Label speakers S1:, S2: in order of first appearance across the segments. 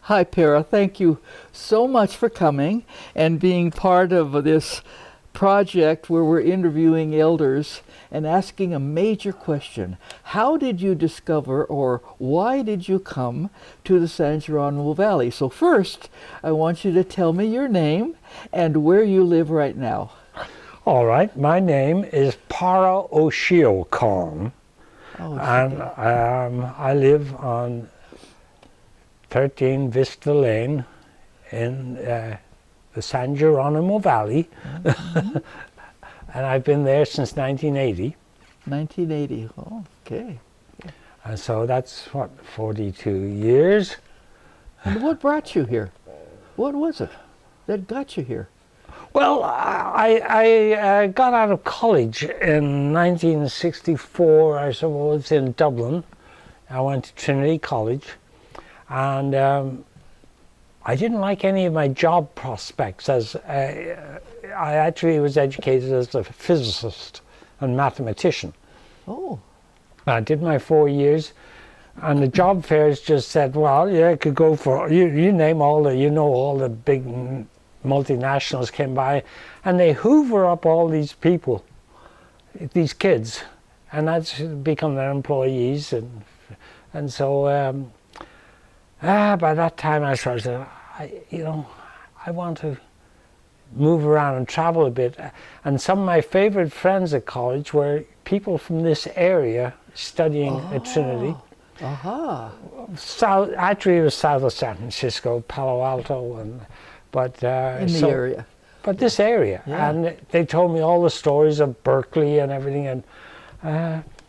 S1: Hi, Parra. Thank you so much for coming and being part of this project where we're interviewing elders and asking a major question. How did you discover, or why did you come to the San Geronimo Valley? So first, I want you to tell me your name and where you live right now.
S2: All right, my name is Parra Osiocain,
S1: Oh,
S2: and I live on 13 Vista Lane in the San Geronimo Valley, and I've been there since 1980.
S1: 1980. Oh, okay.
S2: And so that's, what, 42 years?
S1: And what brought you here? What was it that got you here?
S2: Well, I got out of college in 1964, I suppose, in Dublin. I went to Trinity College, and I didn't like any of my job prospects, as I actually was educated as a physicist and mathematician.
S1: Oh.
S2: I did my 4 years, and the job fairs just said, well, yeah, I could go for, you name all the big multinationals came by, and they hoover up all these people, these kids, and that's become their employees, and so by that time I started, I want to move around and travel a bit, and some of my favorite friends at college were people from this area studying at Trinity. Actually it was south of San Francisco, Palo Alto, but
S1: in the area.
S2: But this area,
S1: yeah.
S2: And they told me all the stories of Berkeley and everything, and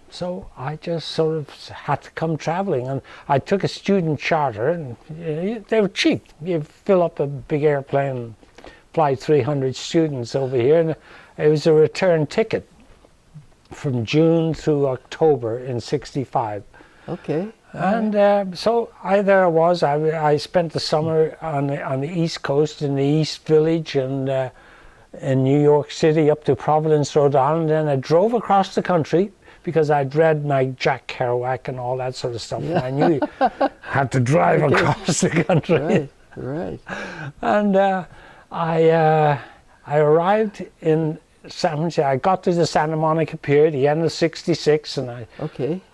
S2: so I just sort of had to come traveling, and I took a student charter, and they were cheap. You fill up a big airplane and fly 300 students over here, and it was a return ticket from June through October in '65.
S1: Okay.
S2: And so there I was. I spent the summer on the East Coast, in the East Village, and in New York City up to Providence, Rhode Island. And I drove across the country because I'd read my Jack Kerouac and all that sort of stuff. Yeah. And I knew you had to drive across the country.
S1: Right.
S2: And I arrived in San Francisco. I got to the Santa Monica Pier, the end of '66, and I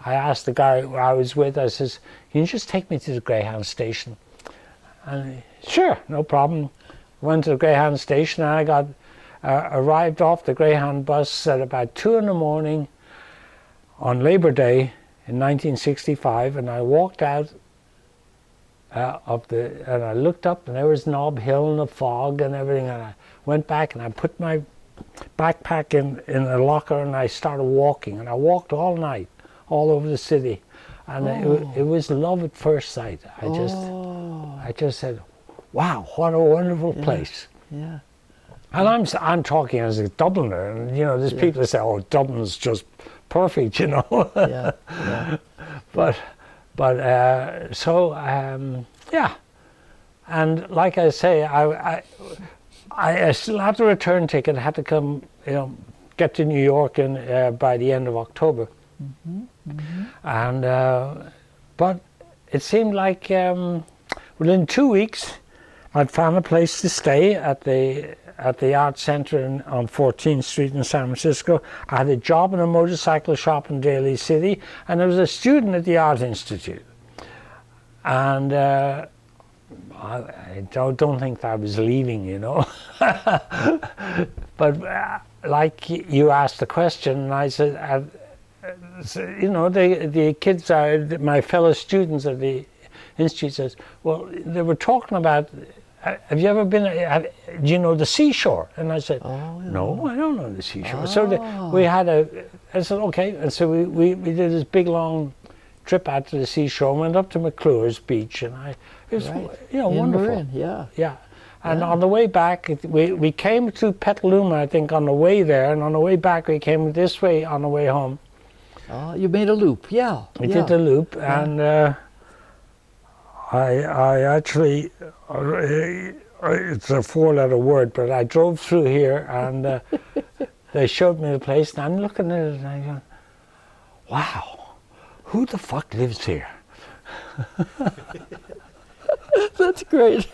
S2: asked the guy I was with, I says, can you just take me to the Greyhound station? And sure, no problem. Went to the Greyhound station, and I got arrived off the Greyhound bus at about 2 in the morning on Labor Day in 1965, and I walked out and I looked up, and there was Nob Hill and the fog and everything, and I went back and I put my backpack in a locker, and I started walking, and I walked all night all over the city, and it was love at first sight. I just said, wow, what a wonderful place.
S1: Yeah.
S2: And I'm talking as a Dubliner, and there's people that say, oh, Dublin's just perfect,
S1: Yeah.
S2: But and like I say, I still had the return ticket. I had to come, get to New York by the end of October. And but it seemed like within 2 weeks, I'd found a place to stay at the art center on 14th Street in San Francisco. I had a job in a motorcycle shop in Daly City, and I was a student at the Art Institute. And I don't think that I was leaving, But like you asked the question, and I said, the kids, my fellow students at the Institute says, well, they were talking about, have you ever been, do you know the seashore? And I said, no, I don't know the seashore. So we had I said, okay. And so we did this big long trip out to the seashore, went up to McClure's beach, and it was wonderful.
S1: Marin, yeah.
S2: And on the way back, we came to Petaluma, I think, on the way there, and on the way back we came this way on the way home.
S1: Oh, you made a loop, yeah.
S2: We did the loop, and I actually, it's a 4-letter word, but I drove through here, and they showed me the place, and I'm looking at it, and I go, wow, who the fuck lives here?
S1: That's great.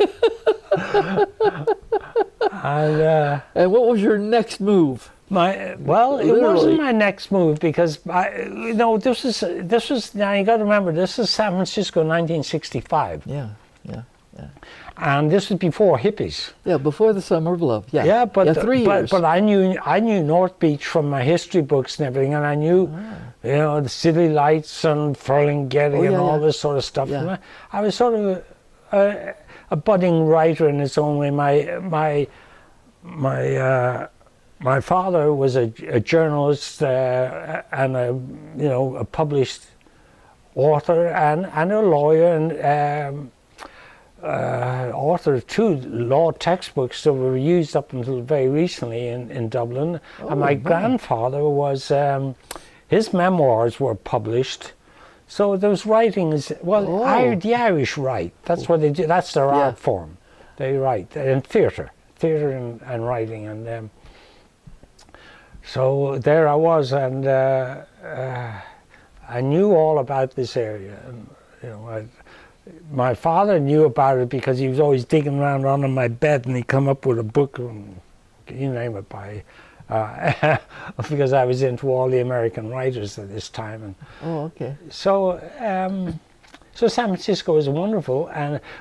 S1: And what was your next move?
S2: It wasn't my next move because this was now you got to remember this is San Francisco, 1965.
S1: Yeah.
S2: And this was before hippies.
S1: Yeah, before the Summer of Love. Yeah.
S2: Yeah, but
S1: 3 years.
S2: But I knew North Beach from my history books and everything, and I knew the city lights and Ferlinghetti and all this sort of stuff.
S1: Yeah.
S2: I was sort of a budding writer in its own way. My father was a journalist and a published author and a lawyer and author of 2 law textbooks that were used up until very recently in Dublin. And my grandfather was his memoirs were published. So those writings, the Irish write. That's what they do. That's their art form. They write in theatre and writing, and so there I was, and I knew all about this area. And, my father knew about it because he was always digging around under my bed, and he'd come up with a book, and you name it, by because I was into all the American writers at this time. And so San Francisco was wonderful,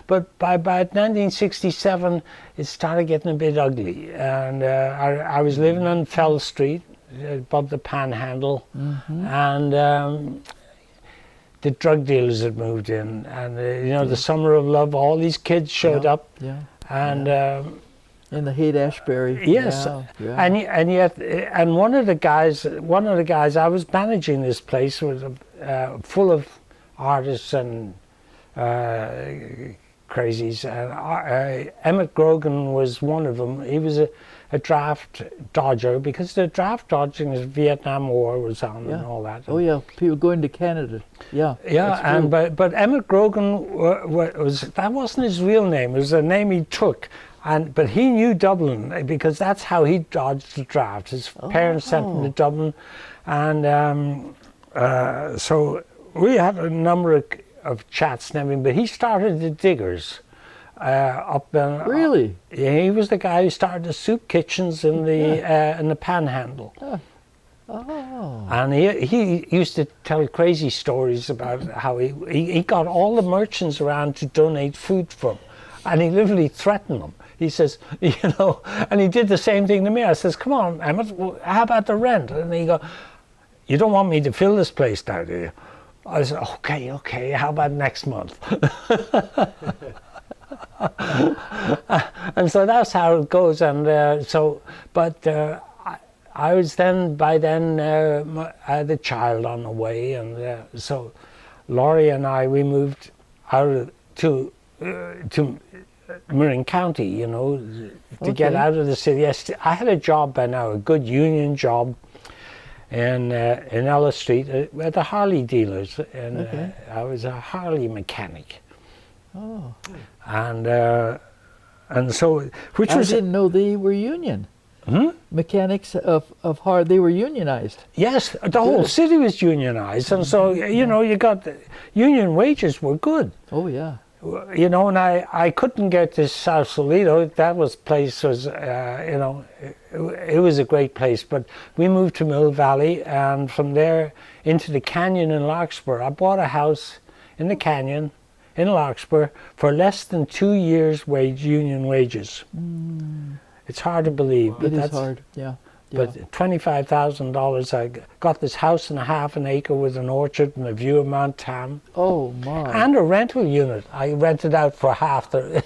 S2: but by about 1967 it started getting a bit ugly, and I was living on Fell Street above the Panhandle, and the drug dealers had moved in, and the Summer of Love, all these kids showed up, and
S1: in the Haight-Ashbury.
S2: Yes, and one of the guys, I was managing this place, was full of artists and crazies, and Emmett Grogan was one of them. He was a draft dodger, because the draft dodging, the Vietnam War was on and all that.
S1: Oh yeah, people going to Canada. Yeah.
S2: Yeah, and but Emmett Grogan that wasn't his real name. It was a name he took, but he knew Dublin because that's how he dodged the draft. His parents sent him to Dublin, and so we had a number of chats and everything. But he started the Diggers.
S1: Really?
S2: He was the guy who started the soup kitchens in the Panhandle. And he used to tell crazy stories about how he got all the merchants around to donate food for him, and he literally threatened them. He says, and he did the same thing to me. I says, "Come on, Emmett, how about the rent?" And he go, "You don't want me to fill this place now, do you?" I said, "Okay, how about next month?" And so that's how it goes, and I was by then I had a child on the way, and so Laurie and we moved out to Marin County, to get out of the city. I had a job by now, a good union job in Ella Street at the Harley dealers, and I was a Harley mechanic. And so, I
S1: didn't know they were union. Mechanics of Harley, they were unionized.
S2: Yes, the whole city was unionized, and so you got union wages were good.
S1: Oh yeah.
S2: And I couldn't get to Sausalito. That place was it was a great place, but we moved to Mill Valley, and from there into the canyon in Larkspur. I bought a house in the canyon in Larkspur for less than 2 years' union wages. It's hard to believe, but
S1: that's hard. Yeah.
S2: But $25,000, I got this house and a half an acre with an orchard and a view of Mount Tam.
S1: Oh my!
S2: And a rental unit. I rented out for half the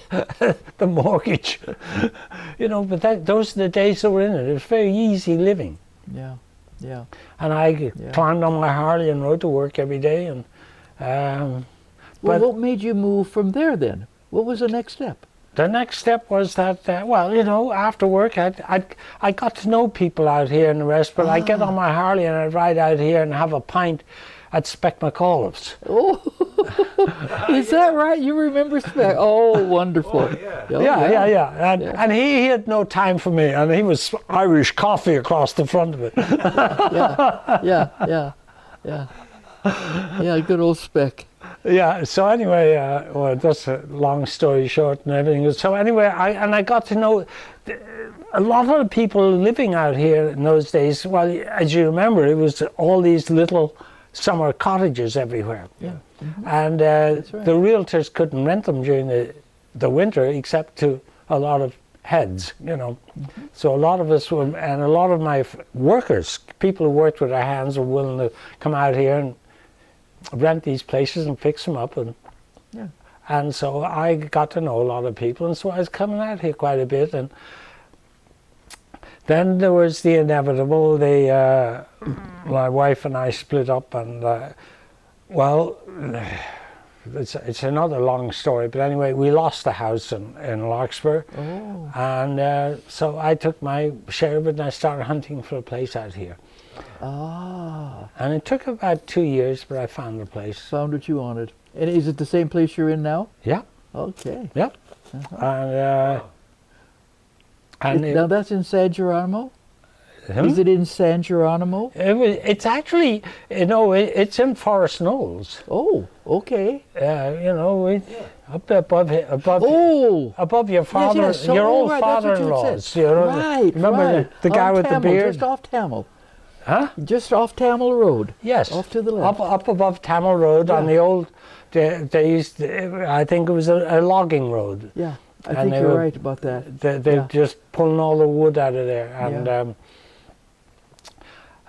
S2: mortgage. But those are the days that were in it. It was very easy living.
S1: Yeah.
S2: And I climbed on my Harley and rode to work every day. And
S1: what made you move from there then? What was the next step?
S2: The next step was that, after work, I got to know people out here and the rest, but I'd get on my Harley and I'd ride out here and have a pint at Spec McAuliffe's.
S1: Oh, is that right? You remember Spec? Oh, wonderful.
S2: Yeah. And he had no time for me, and he was Irish coffee across the front of it.
S1: Yeah, good old Spec.
S2: Yeah. So anyway, well, that's a long story short and everything. So anyway, I got to know a lot of the people living out here in those days. Well, as you remember, it was all these little summer cottages everywhere.
S1: Yeah. Mm-hmm.
S2: And
S1: That's right.
S2: the realtors couldn't rent them during the winter, except to a lot of heads, you know.
S1: Mm-hmm.
S2: So a lot of us were, and a lot of my workers, people who worked with their hands, were willing to come out here and rent these places and fix them up. And so I got to know a lot of people, and so I was coming out here quite a bit. And then there was the inevitable. My wife and I split up, and well, it's another long story. But anyway, we lost the house in Larkspur, and so I took my share of it, and I started hunting for a place out here. And it took about 2 years, but I found the place.
S1: Found what you wanted. And is it the same place you're in now?
S2: Yeah.
S1: Okay.
S2: Yeah. And
S1: now that's in San Geronimo? Is it in San Geronimo?
S2: It's actually, you know, it's in Forest Knolls.
S1: Oh, okay.
S2: You know, up above your father,
S1: yes. So,
S2: your old
S1: right,
S2: father-in-law's.
S1: You know, right,
S2: remember the guy with
S1: Tamil,
S2: the beard?
S1: just off Tamil.
S2: Huh?
S1: Just off Tamil Road.
S2: Yes.
S1: Off to the left.
S2: Up above Tamil Road on the old. They used. I think it was a logging road.
S1: Yeah, I think you're right about that.
S2: They're just pulling all the wood out of there, and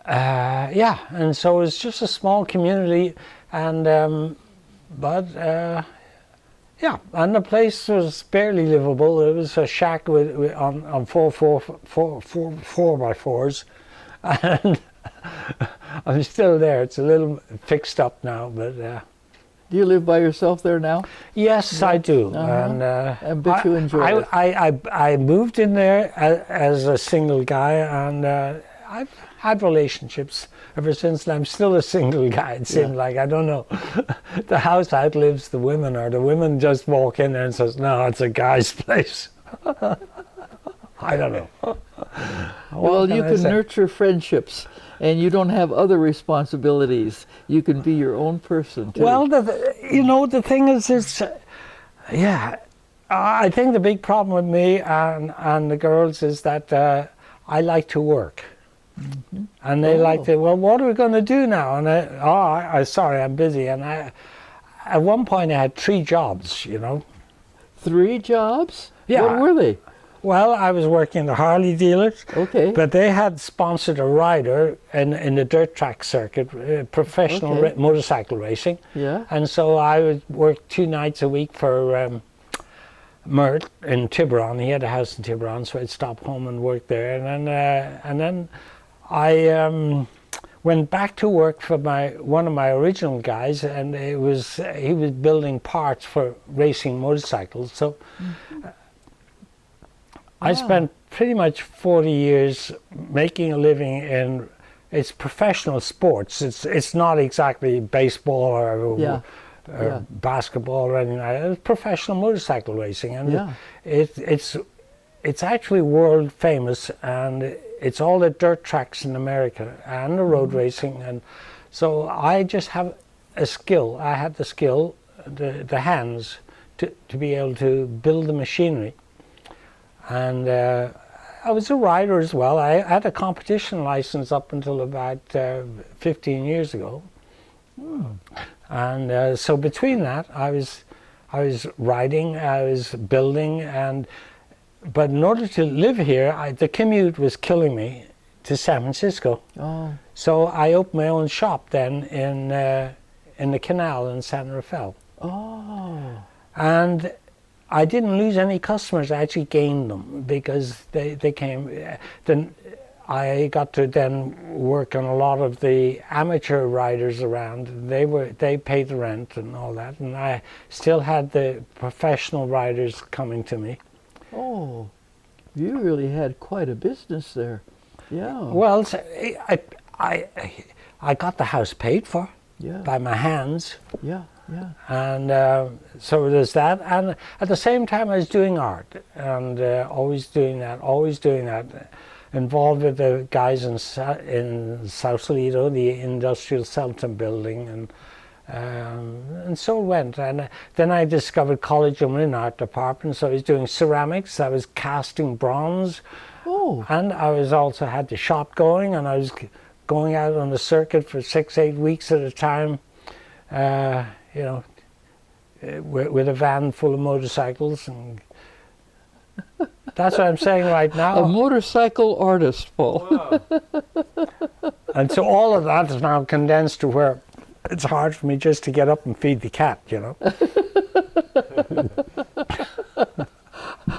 S2: and so it's just a small community, and and the place was barely livable. It was a shack with on 4x4s, and I'm still there. It's a little fixed up now, but.
S1: Do you live by yourself there now?
S2: Yes, I do, and
S1: I bet you enjoy it.
S2: I moved in there as a single guy, and I've had relationships ever since. And I'm still a single guy. It seems like, I don't know. The house outlives the women, or the women just walk in there and says, "No, it's a guy's place." I don't know.
S1: Well, you can nurture friendships, and you don't have other responsibilities. You can be your own person, too.
S2: Well, the thing is, I think the big problem with me and the girls is that I like to work. Mm-hmm. And they like to, well, what are we going to do now? And sorry, I'm busy. And at one point I had 3 jobs, you know.
S1: 3 jobs?
S2: Yeah.
S1: What were they?
S2: Well, I was working the Harley dealers. Okay. But they had sponsored a rider in the dirt track circuit, professional motorcycle racing. Yeah. And so I would work 2 nights a week for Mert in Tiburon. He had a house in Tiburon, so I'd stop home and work there. And then I went back to work for one of my original guys, and he was building parts for racing motorcycles. So. I spent pretty much 40 years making a living in it's professional sports. It's not exactly baseball or basketball or anything like that. It's professional motorcycle racing, and it's actually world famous, and it's all the dirt tracks in America and the road racing, and so I just have a skill. I had the skill, the hands to be able to build the machinery. And I was a rider as well. I had a competition license up until about 15 years ago. And so between that, I was riding, I was building, but in order to live here, the commute was killing me to San Francisco. So I opened my own shop then in the canal in San Rafael. And I didn't lose any customers. I actually gained them because they came. Then I got to then work on a lot of the amateur riders around. They paid the rent and all that, and I still had the professional riders coming to me.
S1: Oh, you really had quite a business there. Yeah.
S2: Well, I got the house paid for by my hands.
S1: Yeah. Yeah.
S2: And so there's that, and at the same time I was doing art, and always doing that, involved with the guys in Sausalito, the Industrial Celton building, and And so it went. And then I discovered college and in art department, so I was doing ceramics, I was casting bronze.
S1: Oh.
S2: And I was also had the shop going, and I was going out on the circuit for 6-8 weeks at a time, you know, with a van full of motorcycles. And that's what I'm saying right now.
S1: A motorcycle artist, Paul.
S3: Wow.
S2: And so all of that is now condensed to where it's hard for me just to get up and feed the cat, you know.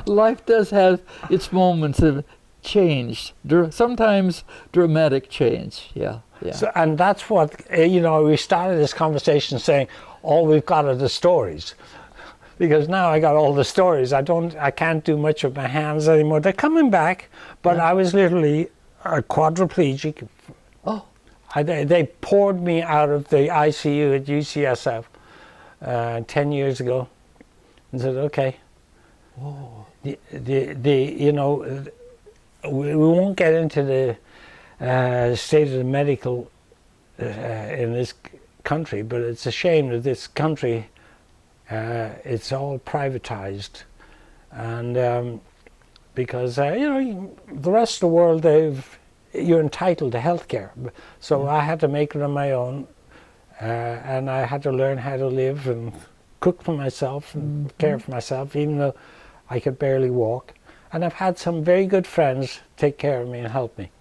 S1: Life does have its moments of change, sometimes dramatic change. Yeah, yeah.
S2: So, and that's what, you know, we started this conversation saying, all we've got are the stories. Because now I got all the stories. I can't do much with my hands anymore. They're coming back, but yeah. I was literally a quadriplegic.
S1: Oh.
S2: They poured me out of the ICU at UCSF 10 years ago and said, okay.
S1: Whoa.
S2: You know, we won't get into the state of the medical in this country, but it's a shame that this country, it's all privatized. And because, you know, the rest of the world, you're entitled to health care. So I had to make it on my own, and I had to learn how to live and cook for myself and care for myself, even though I could barely walk. And I've had some very good friends take care of me and help me.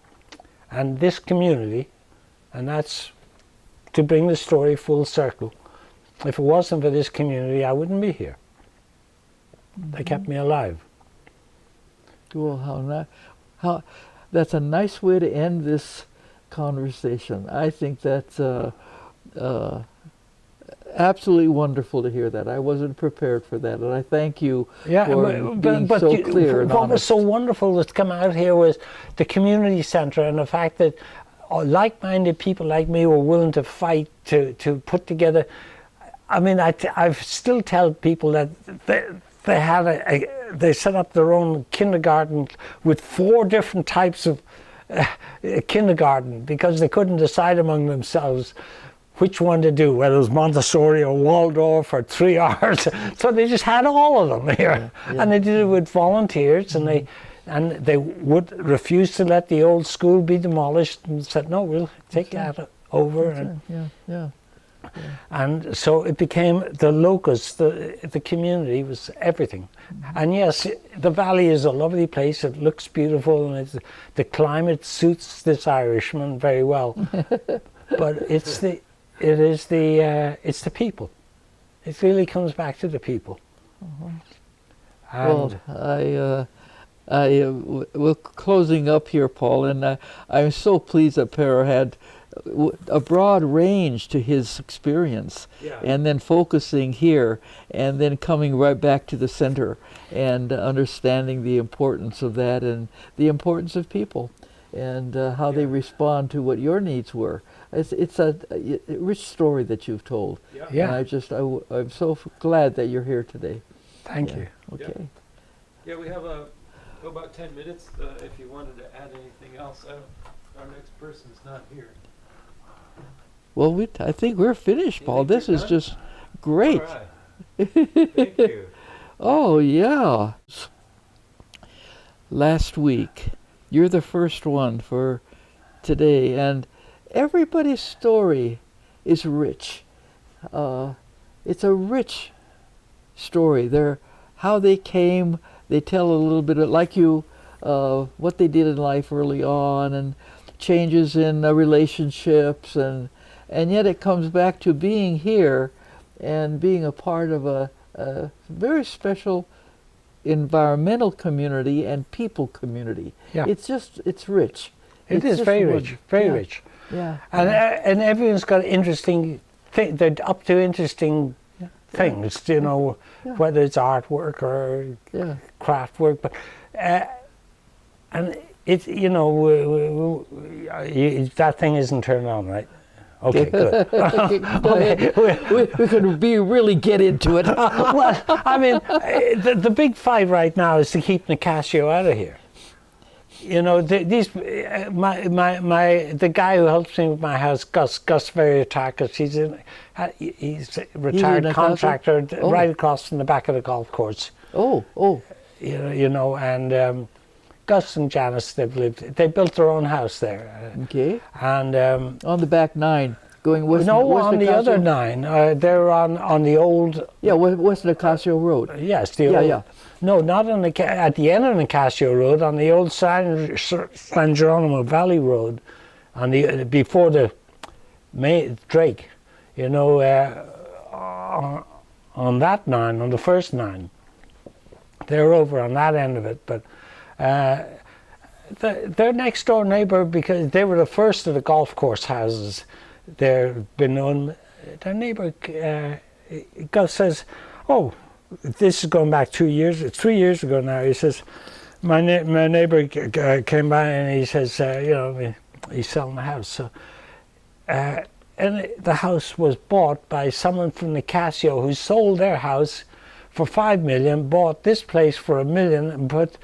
S2: And this community, and that's to bring the story full circle, if it wasn't for this community, I wouldn't be here. They kept me alive.
S1: Well, that's a nice way to end this conversation. I think that's absolutely wonderful to hear that. I wasn't prepared for that, and I thank you for being so clear and honest.
S2: What was so wonderful that's come out here was the community centre and the fact that like-minded people like me were willing to fight to put together. I mean, I still tell people that they had they set up their own kindergarten with 4 different types of kindergarten because they couldn't decide among themselves which one to do, whether it was Montessori or Waldorf or 3 R's. So they just had all of them here. Yeah, yeah. And they did it with volunteers, and they would refuse to let the old school be demolished and said, no, we'll take that over. And,
S1: yeah.
S2: And so it became the locus, the community was everything. And yes, the valley is a lovely place, it looks beautiful, and the climate suits this Irishman very well. But it's the people. It really comes back to the people.
S1: Well, we're closing up here, Paul, and I'm so pleased that Parra had a broad range to his experience, and then focusing here, and then coming right back to the center, and understanding the importance of that, and the importance of people, and how they respond to what your needs were. It's a rich story that you've told.
S2: Yeah.
S1: And I'm so glad that you're here today.
S2: Thank you.
S1: Okay.
S3: Yeah, we have about 10 minutes if you wanted to add anything else. Our next person's not here.
S1: Well, I think we're finished, Paul. This is just great.
S3: All right. Thank you.
S1: Oh, yeah. Last week, you're the first one for today, and everybody's story is rich. It's a rich story. How they came, they tell a little bit of, like you, what they did in life early on, and changes in relationships, and yet it comes back to being here and being a part of a very special environmental community and people community.
S2: Yeah.
S1: It's rich.
S2: It is very rich, very rich.
S1: Yeah.
S2: And everyone's got interesting they're up to interesting things, you know, whether it's artwork or craft work, but and it's, you know, that thing isn't turned on, right? Okay, good.
S1: We could really get into it.
S2: Well, I mean, the big fight right now is to keep Nicasio out of here. you know, the guy who helps me with my house, Gus Veritakis, he's a retired contractor right across from the back of the golf course.
S1: Oh.
S2: You know, and Gus and Janice, they built their own house there.
S1: Okay.
S2: And
S1: on the back 9. Going west.
S2: No, on the other 9. They're on the old.
S1: Yeah, west of the Casio Road.
S2: Yes, the old. Yeah. No, not on at the end of the Casio Road, on the old San Geronimo Valley Road, on the before the Drake. You know, on that 9, on the first 9. They're over on that end of it, but their next door neighbor, because they were the first of the golf course houses. Their neighbor Gus says, "Oh, this is going back 3 years ago now." He says, "My neighbor came by and he says, you know, he's selling the house." So, and the house was bought by someone from the Casio who sold their house for $5 million, bought this place for $1 million, and put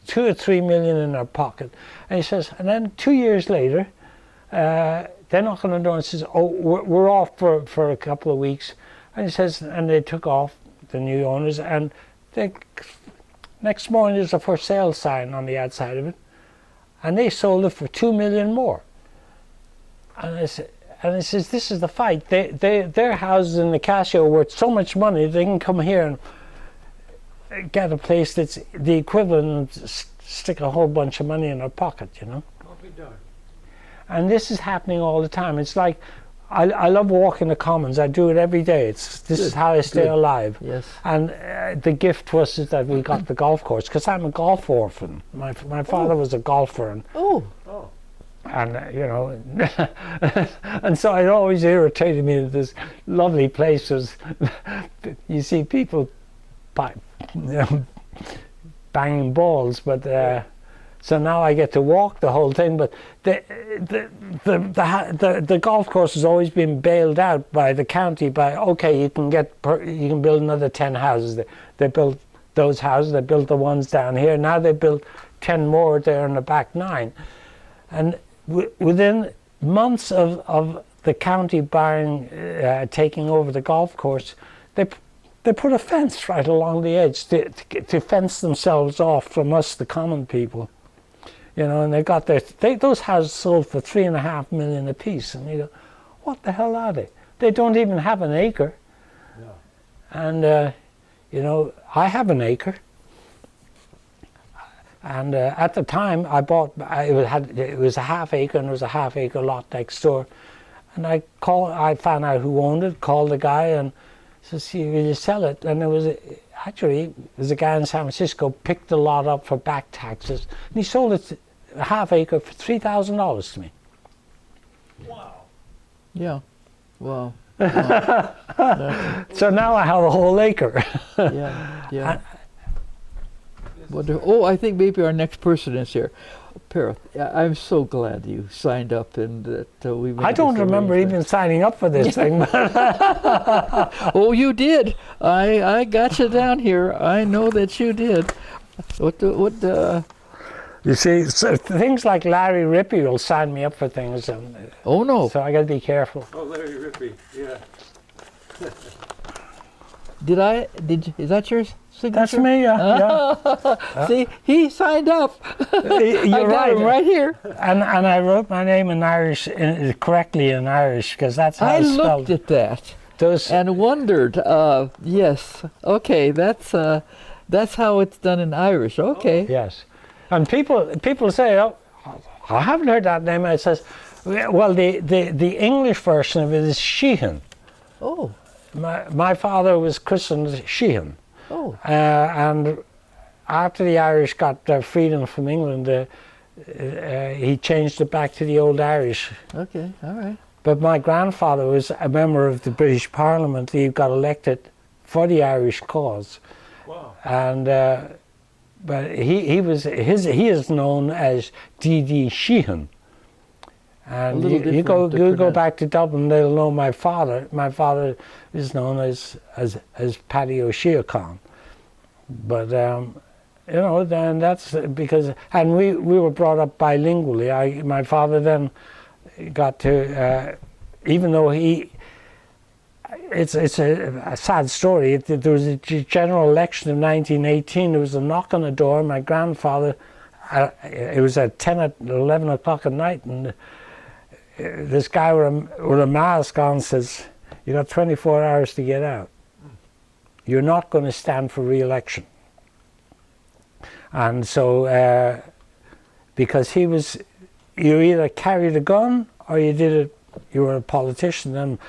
S2: $2 or $3 million in their pocket. And he says, and then 2 years later, they knock on the door and says, "Oh, we're off for a couple of weeks." And he says, and they took off, the new owners, and the next morning there's a for sale sign on the outside of it, and they sold it for $2 million more. And he says, this is the fight. Their houses in the Casio are worth so much money they can come here and get a place that's the equivalent and stick a whole bunch of money in their pocket, you know.
S3: I'll be darned.
S2: And this is happening all the time. It's like, I love walking the commons. I do it every day. This is how I stay alive.
S1: Yes.
S2: And the gift was that we got the golf course, because I'm a golf orphan. My father was a golfer. And, and you know, and so it always irritated me that this lovely place was, you see people banging balls, but so now I get to walk the whole thing. But the golf course has always been bailed out by the county. By okay, you can build another 10 houses. They built those houses. They built the ones down here. Now they built 10 more there in the back 9, and within months of the county buying, taking over the golf course, they put a fence right along the edge to fence themselves off from us, the common people. You know, and they got those houses sold for $3.5 million a piece, and you go, what the hell are they? They don't even have an acre. No. And you know, I have an acre. And at the time, I bought. It was a half acre, and there was a half acre lot next door. And I found out who owned it. Called the guy and says, "Will you sell it?" And it was a guy in San Francisco picked the lot up for back taxes, and he sold it a half acre for $3,000 to me.
S3: Wow.
S1: Yeah. Wow.
S2: So now I have a whole acre.
S1: Yeah. Oh, I think maybe our next person is here. Parra, I'm so glad you signed up and that we made
S2: I don't remember even signing up for this thing.
S1: Oh, you did. I got you down here. I know that you did.
S2: You see, so things like Larry Rippey will sign me up for things.
S1: Oh, no.
S2: So I got to be careful.
S3: Oh, Larry Rippey, yeah.
S1: Is that your signature?
S2: That's me, yeah.
S1: See, he signed up.
S2: You're right.
S1: Him right here.
S2: And I wrote my name in Irish, correctly in Irish, because that's how it's spelled.
S1: I looked at that and wondered, yes, okay, that's how it's done in Irish, okay.
S2: Oh, yes. And people say, oh, I haven't heard that name. It says, well, the English version of it is Sheehan.
S1: Oh.
S2: My father was christened Sheehan.
S1: Oh.
S2: And after the Irish got their freedom from England, he changed it back to the Old Irish.
S1: Okay, all right.
S2: But my grandfather was a member of the British Parliament. He got elected for the Irish cause.
S3: Wow.
S2: And but he is known as D.D. Sheehan. And you go back to Dublin, they'll know my father. My father is known as Paddy Osiocain. But you know, then that's because, and we were brought up bilingually. My father then got to, even though it's a sad story. There was a general election in 1918. There was a knock on the door. My grandfather, it was at 10 or 11 o'clock at night, and this guy with a mask on says, "You got 24 hours to get out. You're not going to stand for re-election." And so, because you either carried a gun or you were a politician, and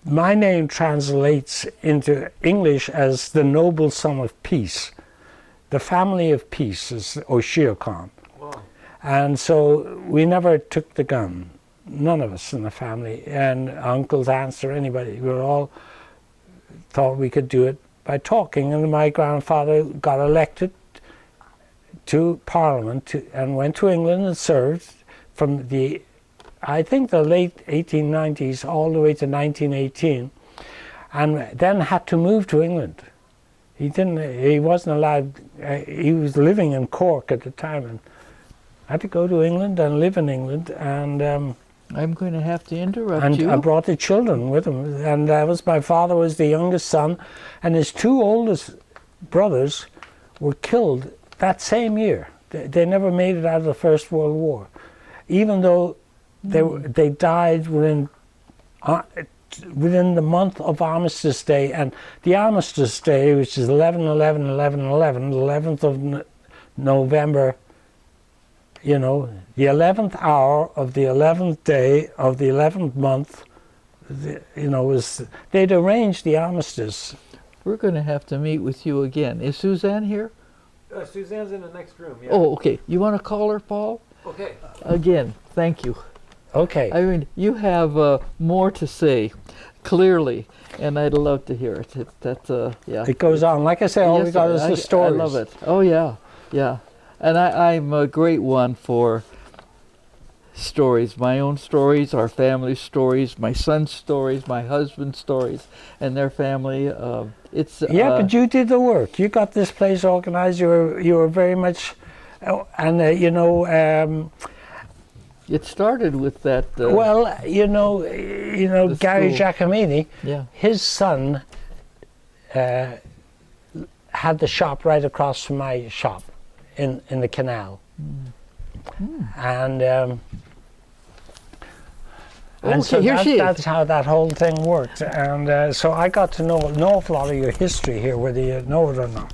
S2: my name translates into English as the noble son of peace. The family of peace is Osiocain.
S3: Wow.
S2: And so we never took the gun, none of us in the family, and uncles, aunts, or anybody. We all thought we could do it by talking. And my grandfather got elected to Parliament and went to England and served from I think the late 1890s all the way to 1918, and then had to move to England. He wasn't allowed, he was living in Cork at the time, and had to go to England and live in England, and
S1: I'm going to have to interrupt you.
S2: I brought the children with him, and my father was the youngest son, and his two oldest brothers were killed that same year. They never made it out of the First World War, even though they died within the month of Armistice Day. And the Armistice Day, which is 11/11/11/11, the 11th of November, you know, the 11th hour of the 11th day of the 11th month, you know, they'd arranged the armistice.
S1: We're going to have to meet with you again. Is Suzanne here?
S3: Suzanne's in the next room. Yeah.
S1: Oh, okay. You want to call her, Paul?
S3: Okay.
S1: Again, thank you.
S2: Okay.
S1: I mean, you have more to say, clearly, and I'd love to hear it. Yeah.
S2: It goes on. Like I say, all we got is the stories.
S1: I love it. Oh, yeah, yeah. And I'm a great one for stories, my own stories, our family stories, my son's stories, my husband's stories, and their family.
S2: But you did the work. You got this place organized. You were very much, you know.
S1: It started with that.
S2: Well, you know, Gary Giacomini.
S1: Yeah. His
S2: son had the shop right across from my shop in the canal, and so that's how that whole thing worked. And so I got to know an awful lot of your history here, whether you know it or not.